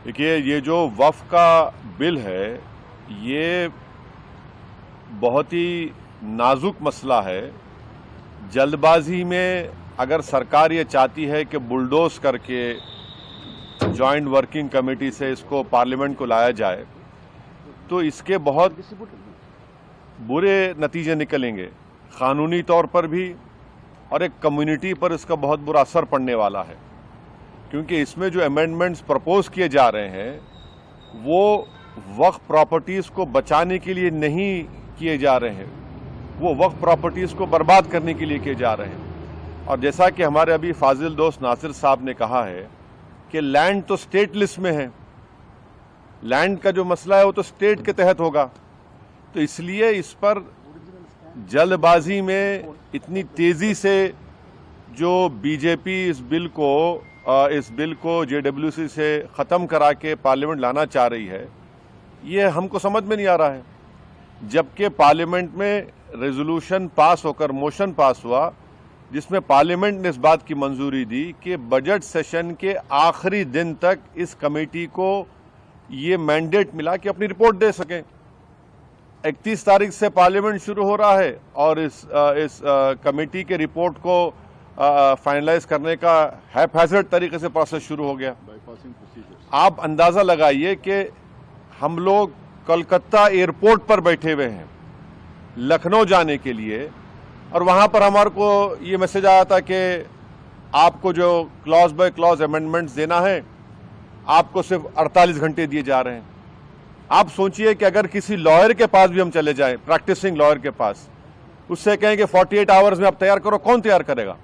देखिए, ये जो वक्फ का बिल है, ये बहुत ही नाजुक मसला है। जल्दबाजी में अगर सरकार ये चाहती है कि बुलडोज करके जॉइंट वर्किंग कमेटी से इसको पार्लियामेंट को लाया जाए, तो इसके बहुत बुरे नतीजे निकलेंगे, कानूनी तौर पर भी और एक कम्युनिटी पर इसका बहुत बुरा असर पड़ने वाला है। क्योंकि इसमें जो अमेंडमेंट्स प्रपोज किए जा रहे हैं वो वक्फ प्रॉपर्टीज़ को बचाने के लिए नहीं किए जा रहे हैं, वो वक्फ प्रॉपर्टीज़ को बर्बाद करने के लिए किए जा रहे हैं। और जैसा कि हमारे अभी फाजिल दोस्त नासिर साहब ने कहा है कि लैंड तो स्टेट लिस्ट में है, लैंड का जो मसला है वो तो स्टेट के तहत होगा, तो इसलिए इस पर जल्दबाजी में इतनी तेज़ी से जो बीजेपी इस बिल को जेडब्ल्यूसी से ख़त्म करा के पार्लियामेंट लाना चाह रही है, ये हमको समझ में नहीं आ रहा है। जबकि पार्लियामेंट में रेजोल्यूशन पास होकर मोशन पास हुआ जिसमें पार्लियामेंट ने इस बात की मंजूरी दी कि बजट सेशन के आखिरी दिन तक इस कमेटी को ये मैंडेट मिला कि अपनी रिपोर्ट दे सकें। 31 तारीख से पार्लियामेंट शुरू हो रहा है और इस कमेटी के रिपोर्ट को फाइनलाइज करने का हैफेजर्ड तरीके से प्रोसेस शुरू हो गया। आप अंदाज़ा लगाइए कि हम लोग कलकत्ता एयरपोर्ट पर बैठे हुए हैं लखनऊ जाने के लिए, और वहाँ पर हमारे को ये मैसेज आया था कि आपको जो क्लॉज बाय क्लॉज अमेंडमेंट्स देना है आपको सिर्फ 48 घंटे दिए जा रहे हैं। आप सोचिए कि अगर किसी लॉयर के पास भी हम चले जाएं, प्रैक्टिसिंग लॉयर के पास, उससे कहें कि 48 आवर्स में आप तैयार करो, कौन तैयार करेगा?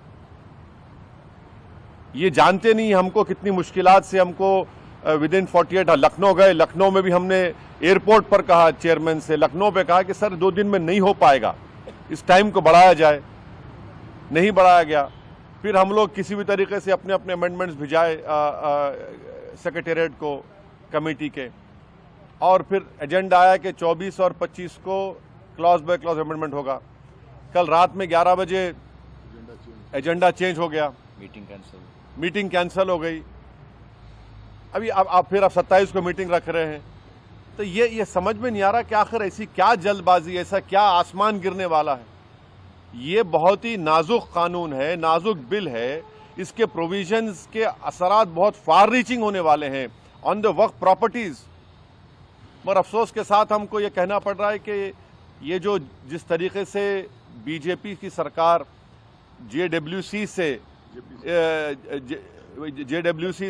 ये जानते नहीं हमको कितनी मुश्किलात से हमको विद इन 48 लखनऊ गए। लखनऊ में भी हमने एयरपोर्ट पर कहा, चेयरमैन से लखनऊ पे कहा कि सर 2 दिन में नहीं हो पाएगा, इस टाइम को बढ़ाया जाए, नहीं बढ़ाया गया। फिर हम लोग किसी भी तरीके से अपने अपने अमेंडमेंट्स भिजाए सेक्रेटेरिएट को, कमेटी के, और फिर एजेंडा आया कि 24 और 25 को क्लॉज बाय क्लॉज अमेंडमेंट होगा। कल रात में 11 बजे एजेंडा चेंज हो गया, मीटिंग कैंसिल हो गई। अभी आप फिर 27 को मीटिंग रख रहे हैं। तो ये समझ में नहीं आ रहा कि आखिर ऐसी क्या जल्दबाजी, ऐसा क्या आसमान गिरने वाला है। ये बहुत ही नाजुक कानून है, नाजुक बिल है, इसके प्रोविजंस के असरात बहुत फार रीचिंग होने वाले हैं ऑन द वक्फ प्रॉपर्टीज़। मगर अफसोस के साथ हमको ये कहना पड़ रहा है कि ये जो जिस तरीके से बीजेपी की सरकार जेडब्ल्यूसी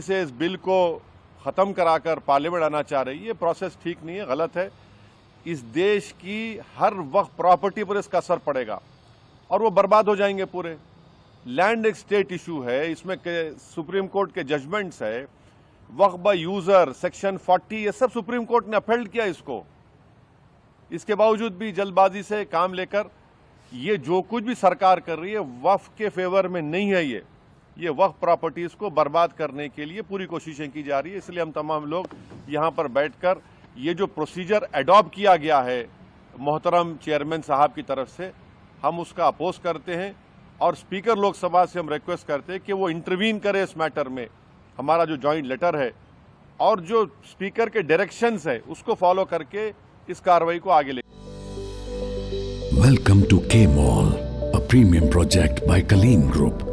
से इस बिल को ख़त्म कराकर पार्लियामेंट आना चाह रही है, ये प्रोसेस ठीक नहीं है, गलत है। इस देश की हर वक्फ प्रॉपर्टी पर इसका असर पड़ेगा और वो बर्बाद हो जाएंगे पूरे। लैंड एक स्टेट इशू है, इसमें सुप्रीम कोर्ट के जजमेंट्स है, वक्फ बाय यूज़र सेक्शन 40, ये सब सुप्रीम कोर्ट ने अपहेल्ड किया इसको। इसके बावजूद भी जल्दबाजी से काम लेकर ये जो कुछ भी सरकार कर रही है वक्फ के फेवर में नहीं है। ये वक्फ प्रॉपर्टीज़ को बर्बाद करने के लिए पूरी कोशिशें की जा रही है। इसलिए हम तमाम लोग यहाँ पर बैठकर ये जो प्रोसीजर अडॉप्ट किया गया है मोहतरम चेयरमैन साहब की तरफ से, हम उसका अपोज करते हैं और स्पीकर लोकसभा से हम रिक्वेस्ट करते हैं कि वो इंटरवीन करे इस मैटर में। हमारा जो जॉइंट लेटर है और जो स्पीकर के डायरेक्शंस है उसको फॉलो करके इस कार्रवाई को आगे ले। Welcome to K-Mall, a premium project by Kaleen Group.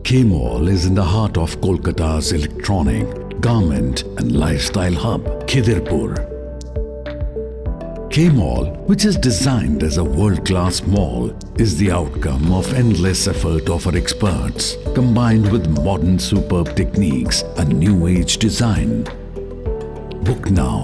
K-Mall is in the heart of Kolkata's electronic, garment and lifestyle hub, Khidirpur. K-Mall, which is designed as a world-class mall, is the outcome of endless effort of our experts, combined with modern superb techniques and new age design. Book now